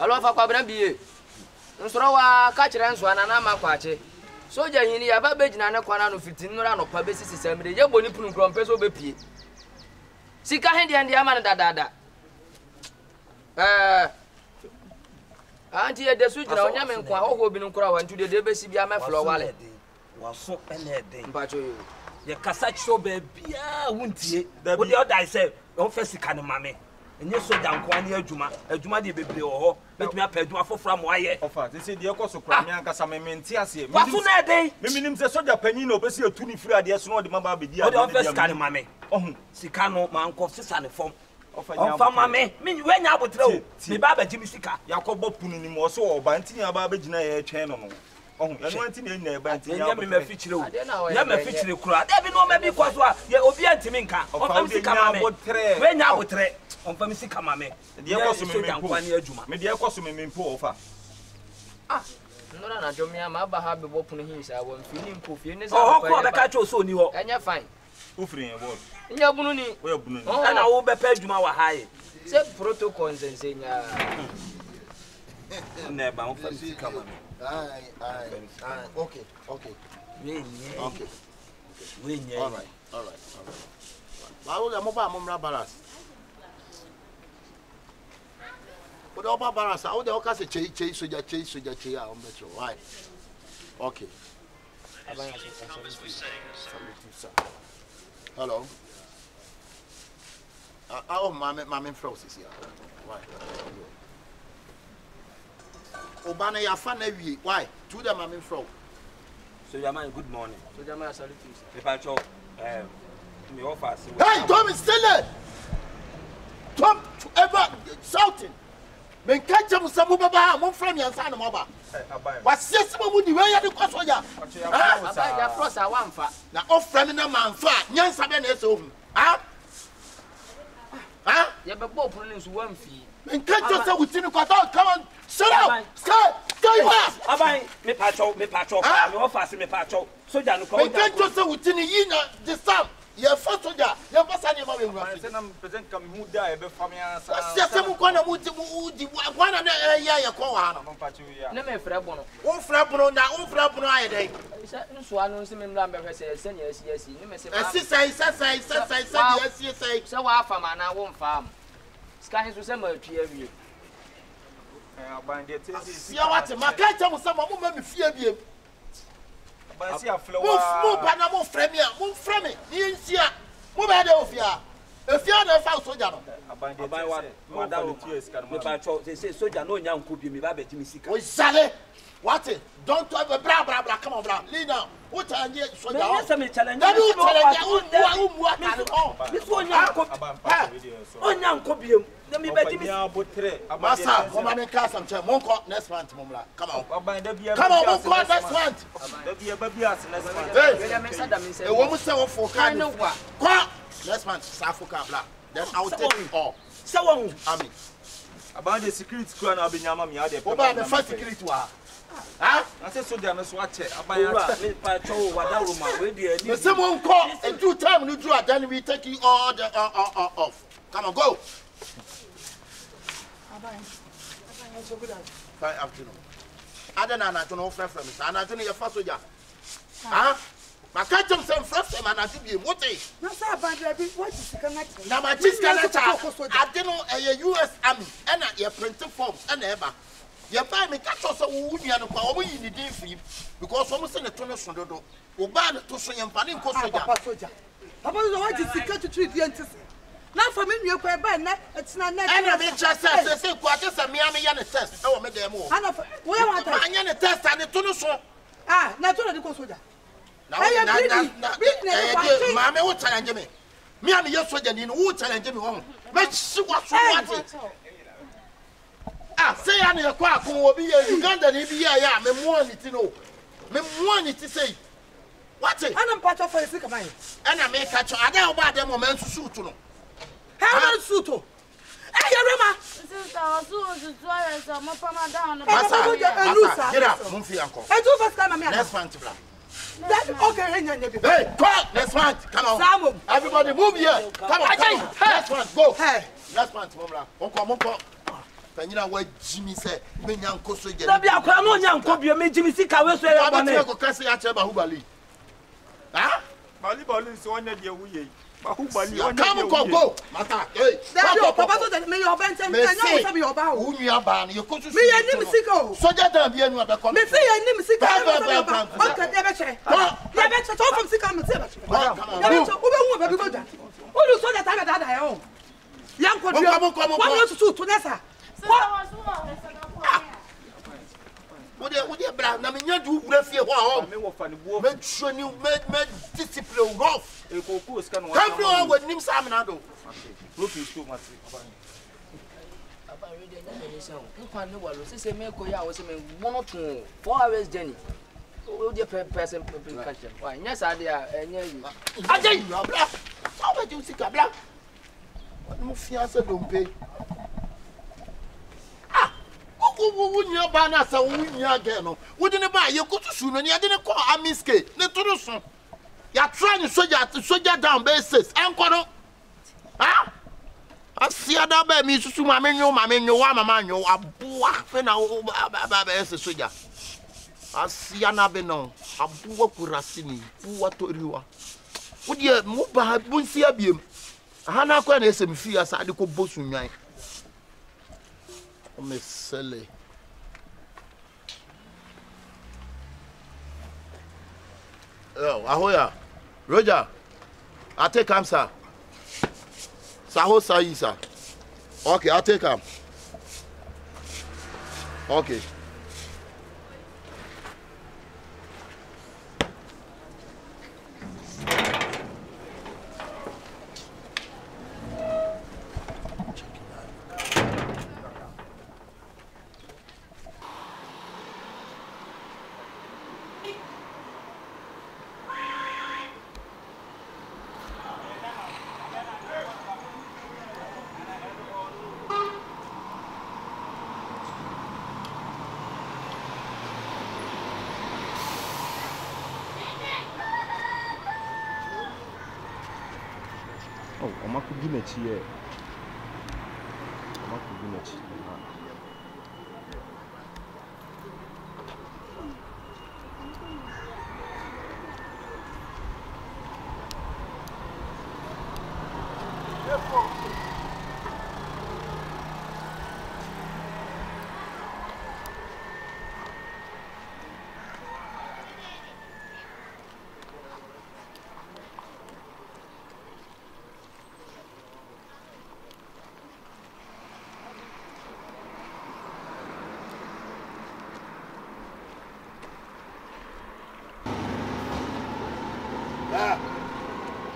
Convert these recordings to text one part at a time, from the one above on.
alo fa kwa bra biye nsoro wa ka kire nso anana makwache soja hini ya ba begina ne kwana no fitin nura no pa besisi samire ye boni punu krompe so bepie sika hende ande ama dada anti ye desu jina onya me nkwa hoho bi nkura wa ntu de besi bia me flo wale waso ene den mpacho yo ye kasa chiro ba bia wuntie wo de odai say on fa sika ne mame enye soja nkwa ne adwuma de bebre wo ho betumi apa adwuma fofora mo aye ofa se de ekoso kra me ankasa me mente ase waso na den me minim se soja panyin na obesi etu ni firi ade so no de maba bedi ade on fa sika ne mame ohun sika no ma nko sisa ne fom ofa mame me wenya abotre o me ba ba jimi sika yakobo punu ni mo so oba ntinya ba ba gina ye twen no no ohun ya no ntinya nya ba ntinya ya me mafichire o ya mafichire kura da bi no ma bi kwaso a ye obi antimi nka ofa sika mame wenya abotre onfa mi sika mame de ekoso me nkwa ne adwuma me de ekoso me mpo ofa nora na jomia ma ba ha be bopunu hinsa wo mfini mpo fie ne sa ko be ka cho so ni ho enya fine ufiri ye boss nya bunu ni wo bunu ni ana wo be pa adwuma wa haye se protocol nsensenya ne ba onfa mi sika mame okay wenye all right ba wo ga mo ba mo mra balance o do ba balance o de o ka se chei soja a o metro why okay hello oh mama Francis here why Obana ya fa na wie why to the mama Francis so your man good morning so jama salute you if I talk me offer hey Tom is still Tom ever shouting men catch him some baba mo from yan san mo ba was yes mo di we ya de kwasoja aba ya frosa wamfa na ofra me na manfa nyansa be na eso hu ye be bo punu nsu wamfi men catch you say within kwata come on shut up stay abai me pacho me offer me pacho soja no ko men catch you say within yi na the sam ye fa soja ye fa sani ma we ngwa se na present kam hu da e be fami ansa se se mu kwana mu di kwana na ye ko wa no na me frɛ bono wo frɛ bono aye dai nso anu nse me mra mbɛ se se nya asi ni me se ma sai se wa afa ma na wo mfa am ska hin so se ma atwa awie aban de tesi ya wate maka cha mo sama mo ma me fie biem aban si aflewa mo ba na mo frɛ me ni nsia mo ba da ofia efia na fa soja no aban de aban wa da o me pacho se soja no nya nko bi me ba ba jimi sika o zale wate don't talk bra come on bra lead now what are you soja me yes me challenge me so onya nko bi na me ba jimi masa come on cast some time monko next month momla come on aban da bia come on monko next month da bia ba bia next month we me sada me say e wo mu say wo for kan kwa next month Safuka bla then I will take it all say won amen about the security crew na obenyama me ade oba the first security wa I say soja me so ache aban me pacho wada roma we dey me say monko and do time no do then we take you all the off come on go so good fine afternoon adana na to no friend from me ana to no your first soldier maka jam sem fresh man na tibie mote na say abandra bi what is kanati na ma chief kanata ade no US army na your printing forms na eba ye buy me catch us wo nua no kwa wo yi ni din free because wo say ne to no so dodo wo ba ne to so ye mpa ne nko soja papa so what is secret to be antis na for me nua kwa ba na etina na ana me cha say kwa te say me am ya ne test e wo me dem wo ana wo ya want anya ne test and to no so na to na ko soja na mama wo challenge me am ye soja ni no wo challenge me wo me shi kwa so what say ya ne kwa akon obi ye Uganda ni bi ya me mo ani ti no me mo ani ti say what ana mpacho for isi kaman ana me ka cho ada oba dem mo man suit no ha suit o Rema sister so so mo pama down no masa get up mo fi anko e do first time me next month bra that okay hey come next month come on everybody move here come on next month go hey next month mo bra onko Panyina wa Jimmy say me nyanko so je. Na bia kwa no nyanko bia me Jimmy sika we so ya bone. Abati ko kase ya cheba Hubali. Ah? Bali so onya de wuye. Bahubali onya. Come go. Mata. Hey. There papa so that me your bent and you say be your ba. Who you ba you go to Me ya nim sika. Soja da bia nu abekọ. Me say ya nim sika. Okay, ya be che. Ya be che to from sika me say ba. Ya be che wo be hu ba bi boda. Wo lu so that time da ya o. Yan ko dio. Wa mo tutu to nesa. Wo de bra na me nya du wura fie ho a ho. Me wo fa ne buo. Me troni me discipline rough. E ko ku ska no. Everyone with nim sam na do. Look you too much. Aba ready na me say o. Nkwan ne walo se me ko ya wo se me mono to 4 hours journey. O de person catch them. Why? Yes, I dey enya you. Ajay, bra. How about you sika bra? Mo fiance dompe. Ah. Wo nya ba na sa wo nya again no. Wo de ne ba ye kutusu no ne de ne call amiske. Ne toro so. Ya try ni soja down basis. Enko no. Ah? Asia da ba mi susu ma menyo wa mama nyo aboa fe na ba ese soja. Asia na be no. Aboa kurasini. Buwa toriwa. Wo de mo ba bunsi abiem. Aha na kwa na ese mfi asa ade ko bosu nwan. O mesele. Oh, ahoya. Roger. I'll take him, sir. Saho Sayi, sir. Okay, I'll take him. Okay. Oh, I'm not going to cheer. I'm not going to cheer.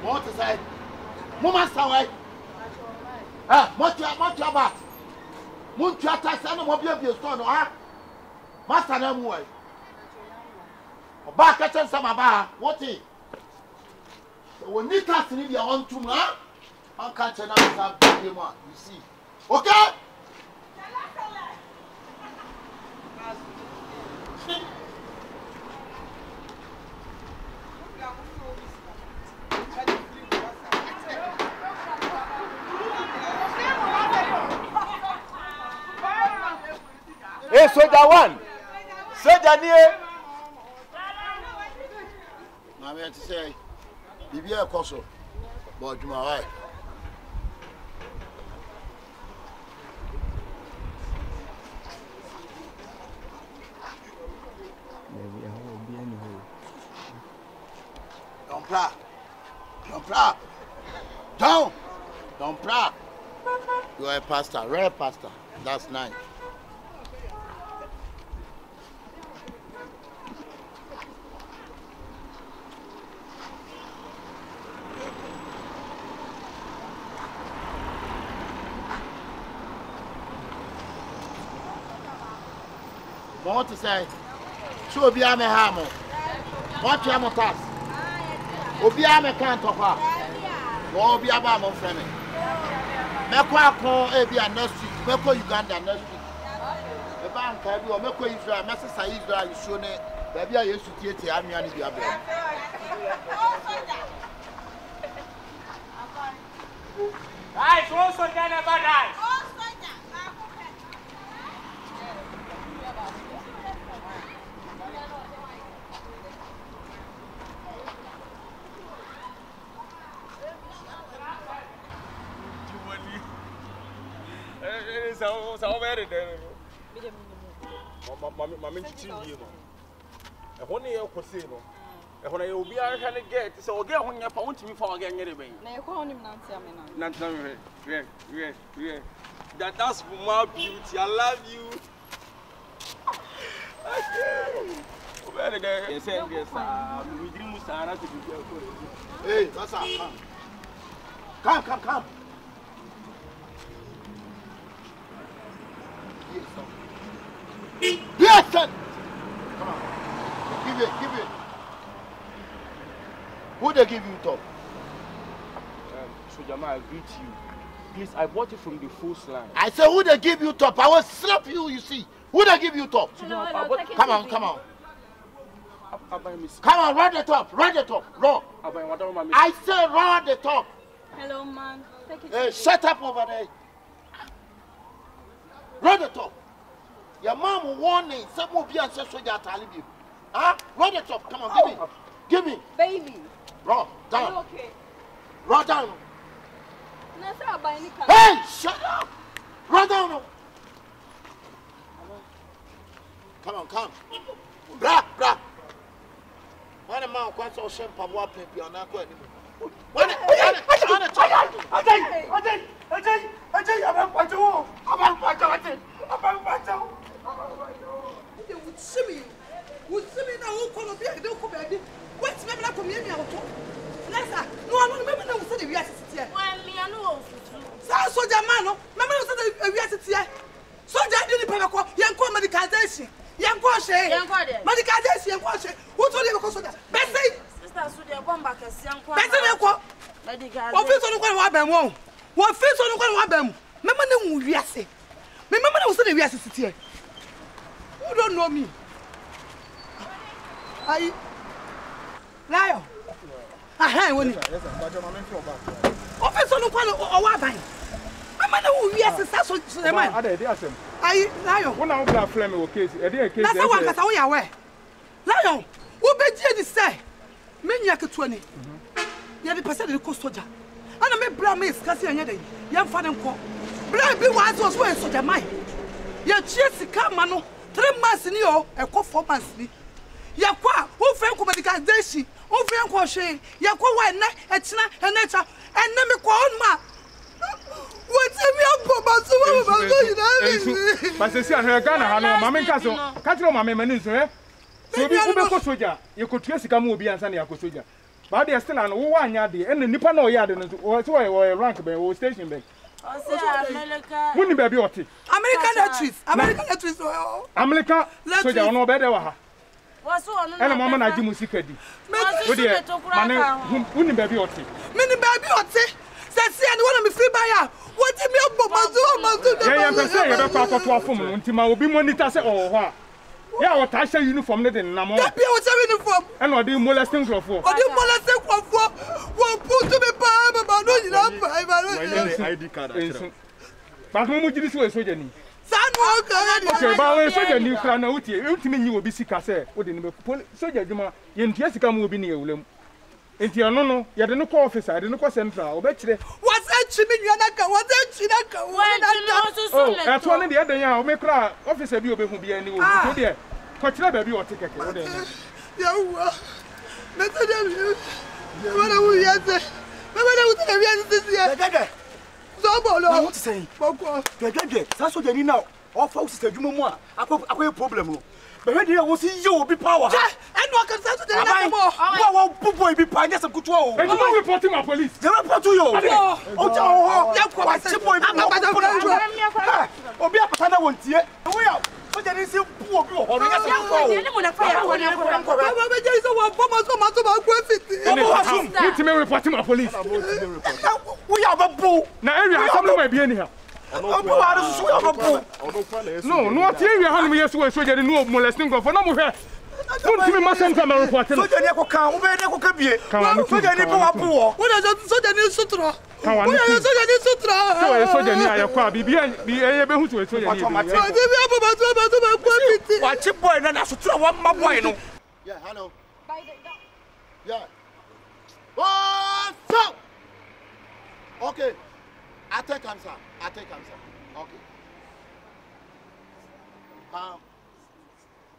What is it? Mama sawai. Ah, what you about? Muntu atasa no mo bia store no ha. Master na mu wai. Oba ka chen sama ba, what is? When you cast in your own tomb, huh? I can't tell you what you see. Okay? Hey, Soldier One! Soldier near! I'm here to say, if you're a coso, but you are right. Don't pray. Don't pray. Don't pray. You are a pastor, rare pastor. That's nice. I want to say, so be a me hamo. What you am task? Obi a me can't of her. Or be a bam friend. Mekwa ko e be next week. Meko Uganda next week. The bank can do Meko Israel, Messrs. Israel, you show ne. Baby, I used to teach you. I'm going to be a bear. Right, also done about that. so very there. Mamma, you a 1 year casino. And when I will be a get, so again when you're found to me for again anyway. That's my beauty. I love you. Hey, that's come. Come. Yes, sir. Come on. Give it. Who they give you top? So Jamal, I greet you. Please, I bought it from the full line. I say who they give you top? I will slap you, you see. Who they give you top? Come on. Come on, run the top. Run. I say run the top. Hello, man. Hey, shut up over there. Run the top. Your mom warning. Some will be ancestral talibi. Huh? Run the top. Come on, give me. Baby. Run down. Okay. Run down. Hey, shut up. Run down. Come. Bra. When a man quite so shame, Papa, play on that. When you don't know me. I Lion. Officer no kwano o wa ban. Mama na wo wiase sa so the man. Ai Lion. When I go flame o case, e dey case. Na say wan kasa wo ya we. Lion, wo be die di say. Menya ketua ni. Ya di pese de ko soja. Ana me bra me skase anya den. Ya mfa den ko. Bra bi wa so so soja mai. Ya chie sika ma no 3 months ni o, e ko 4 months ni. Ya kwa wo fe ko medical deshi. O fe ko hwe. Ya kwa wa na e tena e na cha. Enne me ko on ma. What me up ba so ba go ina. But say ahwe Ghana ha no mama nka so. Ka tiro mama mani so eh. So bi wo be ko soja, ye ko tua sika mu obi ansa na ya ko soja. But they still an wo anya de enne nipa na o ya de no so wo rank be wo station be. America. Woni ba bi oti. American actress. America soja ono be de wa ha. Waso ono. Ena mama na ji musika di. Wo de mane woni ba bi oti. Mini baby oti. Say and want me free buyer. What me up mazu. Yeah, say you be kwa to afom no ntima obi monitor say oh ho a. Yeah, what I say uniform ne de namo. That be what uniform. And o dey molesting crofo. O dey molesting crofo. Wo put to me pa baba no you na pa. ID card akira. But mo jiri so soja ni. Sanu ka. Okay, ba we soja ni kra na utie. Utimi nyi obi sika say wo de ne be soja djuma ye ntua sika mo obi ne ewulem. Enti ano no ye de no ko officer, de no ko central, obe kire. Was chimi nua na ka, was china ka. Oh, e to ne de den ya o me kra officer bi obehu bi ani wo. To de ko kire ba bi o te keke wo de. Ya wa. Me to de. Wala wu ya se. Me wala wu te ya se ya. Gege. So bolo. What to say? Boko. Gege. Sa so jani now. All folks sister dwuma mu a. Akwa problem no. But when you see you be power. And what can say to the next more? Wow, boy, be pine some good. And you reporting my police. They report to you. Oh, be a patana won't hear. We are. So there is a poor girl. Reporting my police. We have a bull. Now, area some might be anyhow. No, what here you have me so so you know molesting for no more. Don't give me my center report. So you never come over there ko kabie. So you never po. What is so you need sutra? What is so you need sutra? So you need ayakwa bi e be hu so you need. What boy na sutra one my boy no. Yeah, hello. Yeah. Oh, so. Okay. I take answer. Okay.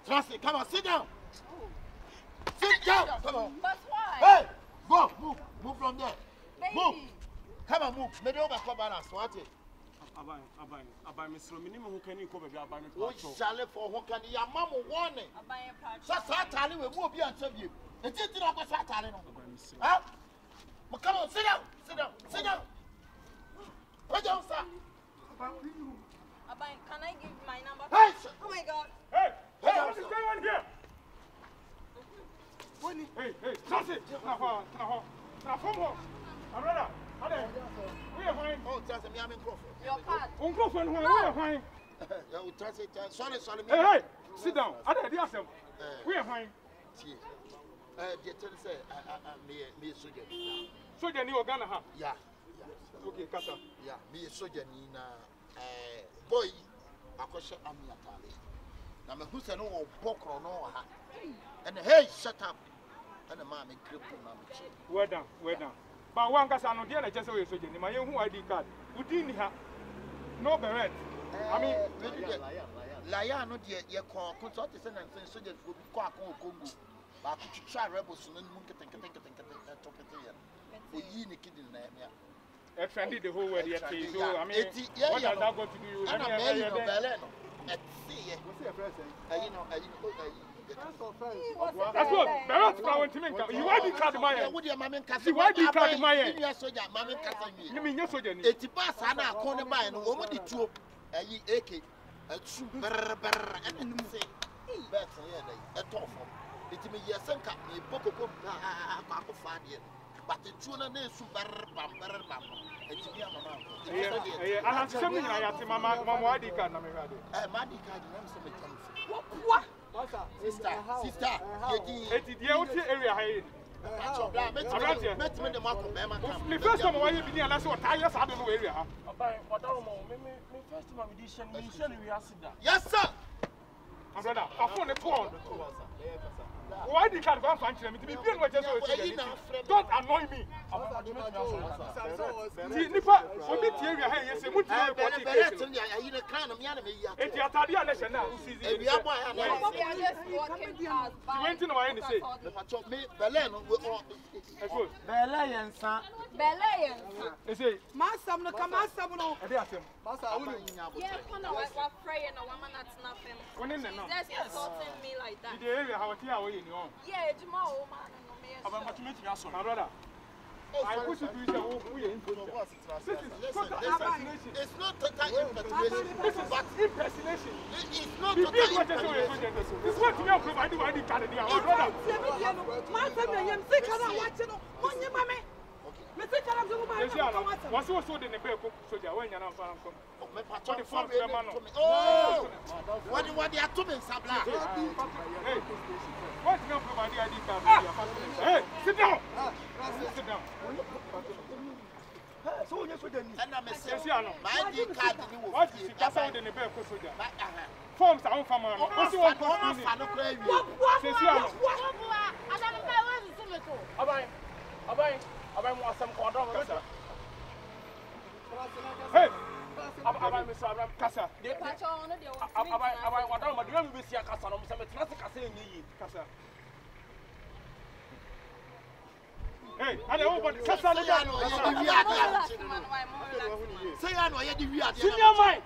Trust it. Come on, sit down. Sit down. Come on. But why? Hey, go. Move from there. Baby. Move. Come on, move. Me don't come balance. What it? Abai, Mr. Minimum who can you cover your banner? Oh, shall for who can your mama warning? So Satani will be on you. It's not a Satani. Huh? Come on, sit down. Sit down. What you say? Abai, can I give my number? Hey! Oh my God. Hey, what is going on here? Hey, trust it. Now, from home. Brother, we are fine. Oh, trust me, I'm in Crawford. Your card. Uncle, we are fine. You trust it. Sorry. Hey, sit down. We are fine. The tell say, me soldier. Soldier, you Ghana, huh? Yeah. Okay, Kasa. Yeah, me soldier, boy, I question Amiatali. Now, my who's an old bokro no ha. And hey, shut up. And a mammy grip on Well done. But one Kasa, no dear, I just saw you soldier. My own ID card. Who didn't have no beret? I mean, Laya, not yet, your call, consult the sentence, soldiers would be quack on Congo. But I could try rebels and monkey for ye kid in there. I friendly the whole way. So, I mean, what does that got to do? And I'm married no Beleno. At sea, that's what Barrett's going to make. You want to cut my head? Would your mamma See, why do you cut my head? Yes, so that mamma cut me. You mean your soldier? It's a pass, and I corner by and woman the two a ye ake, a true berr, and say, better, a tough. It may yes, and cut me, Poco, but the tuna is super bumper, and to be a mamma. I have something I have to my ID card. Money card, What? Sister, area. The first time I did and I saw tires, I don't know area. Yes, sir. Brother, I found a phone. Why did you go find him? Don't annoy me. Nipa, we meet here. Yes, we meet Yeah, tomorrow, man. My brother, I wish you do it's not total impersonation. This is impersonation. It's not This total is what you are providing ID card. My brother. What's also in the paper? Soldier, when you're not found. Oh, what they are to me, Sabla. Hey, what's not providing ID card? Hey, sit down. Sit down. So you should And I'm my ID card. What is it? That's all in the paper, soldier. Forms are on from what's your Hey, Abai, Mr. Abraham Casa. Hey, I don't want to say I know you do. Senior mine.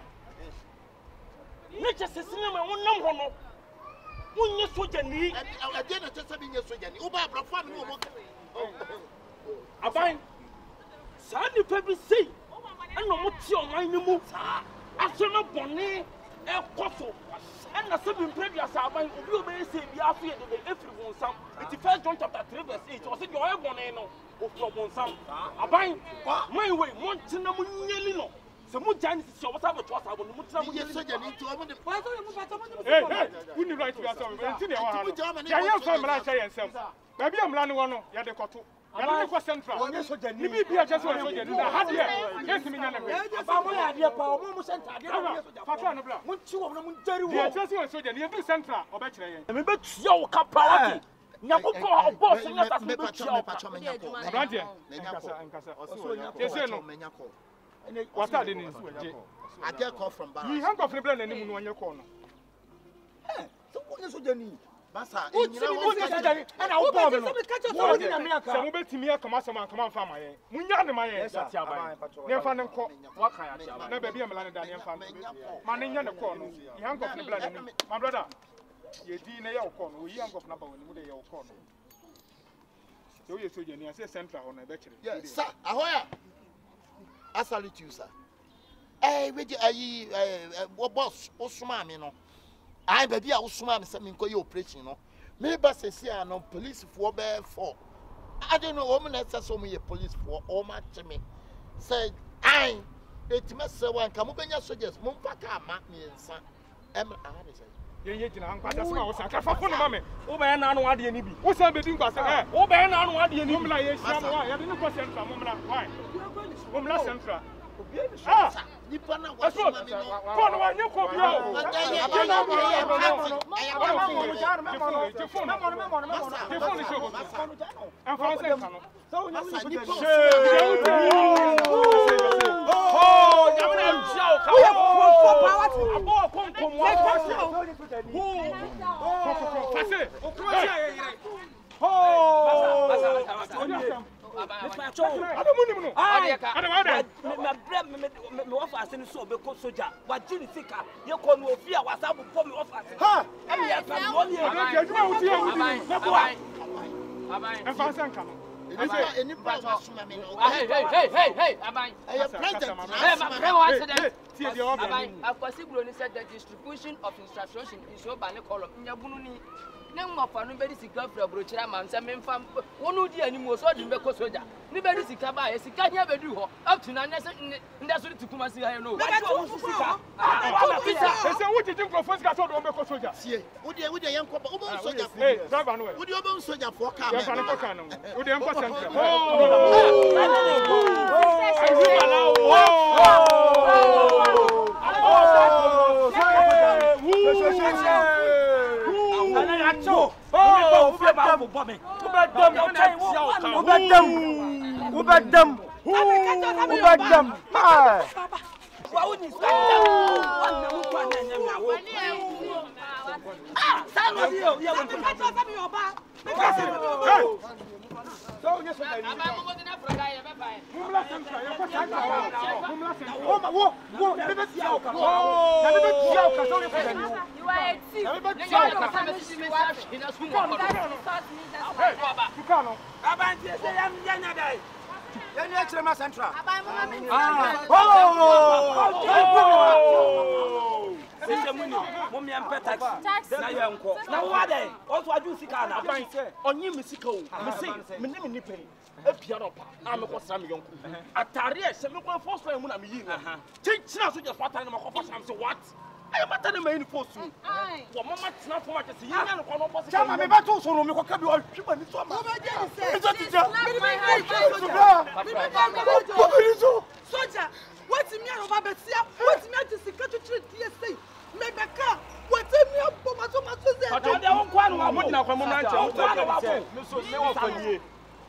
Nature says, Senior, one number. One year soldier, me. I didn't just be your soldier. Uber, family. Abai, Sandy Pebble say, and no more your mind move. I shall not bonnet a cosso. And the 7 previous Abai, you may say, be after the everyone some. It's the first John chapter 3 verse 8. Was it your own bonnet of your one son? Abai, my way, one Tinamino. Some more Chinese is your whatever was I will move your soldier into a minute. Hey, wouldn't you like to ask something? I am from Russia and some. Maybe I'm running one of the Kotu. I don't central. Maybe be a just one soldier. I had yes, me. About my idea, power, almost center. Just one soldier, you do central or better. I mean, but your capacity. Nyakoko boss na ta me what are the names? I get call from Barra. You hang off the blend and you on your corner. So what is Sojani? Masa, What's Sojani? And I'll bomb him. What in America? Some bet me a come out from my head. Munya my head. Never know what kind of never be a man than your family. Manning and the corner. Young of the blood. My brother. Ye dina ya corner. We young of number when you corner. So you Sojani, I say central on a betcher. Yes, sir. Ahoya. I salute you, sir. Eh, boss, Osuma, you know. I baby, Osuma, something call you operation, no. Maybe say, no police for bear for. I don't know, woman that's so many police for all my me. Said, I, it must say, one come up and just suggest, Mumpaka, mark me and son. Emma, I say. Ye that's my was a for mammy. Over and on what do you need? What's up between us? Over and on what do you need? I didn't question from Mumla. Why? Mumla Central. Ah, Nipana was one you call the distribution of instruction is your banner column. No more for nobody to go for a brochure, man. Some infam, one would be more so than because soldier. Nobody to come by, as he can't ever do up to none. That's what to come and see. I know. What did you go first? Got on because soldier. See, would you young soldier? Would you own soldier for Cano? Would you important? I am not main force. What mama not for much as you know, me battle so me can be all human. Soldier, what's me about Bessia? What's me to secret to treat TSA? Maybe a car. What's me up for my but I don't want now from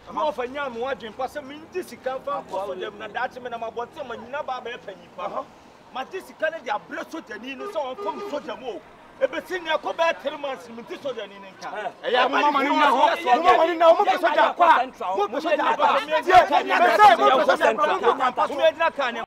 I'm off a young watching for some minutes. Come for them, and that's when I'm about some and never be a penny. My this kind of their blood soldier need so on from soldier more. Everything I come back 10 months in this soldier in Inca. I am money now. Soldier,